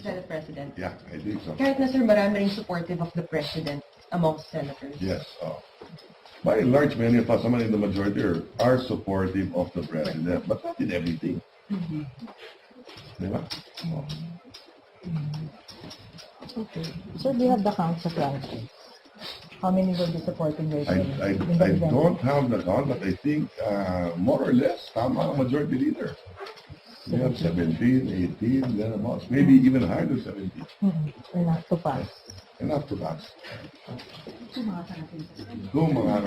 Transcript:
Senate President. Yeah, I think so. Kahit na sir, marami ring supportive of the President amongst senators. Yes. By and large, many of us, someone in the majority, are supportive of the President, but not in everything. Diba? Okay. So do you have the counts of branches? How many will be supporting your I don't have the count, but I think more or less, tama ang majority leader. We have 17, 18, then about, maybe even higher than 17. Enough to pass. Enough to pass. Tumakas natin. Kung mga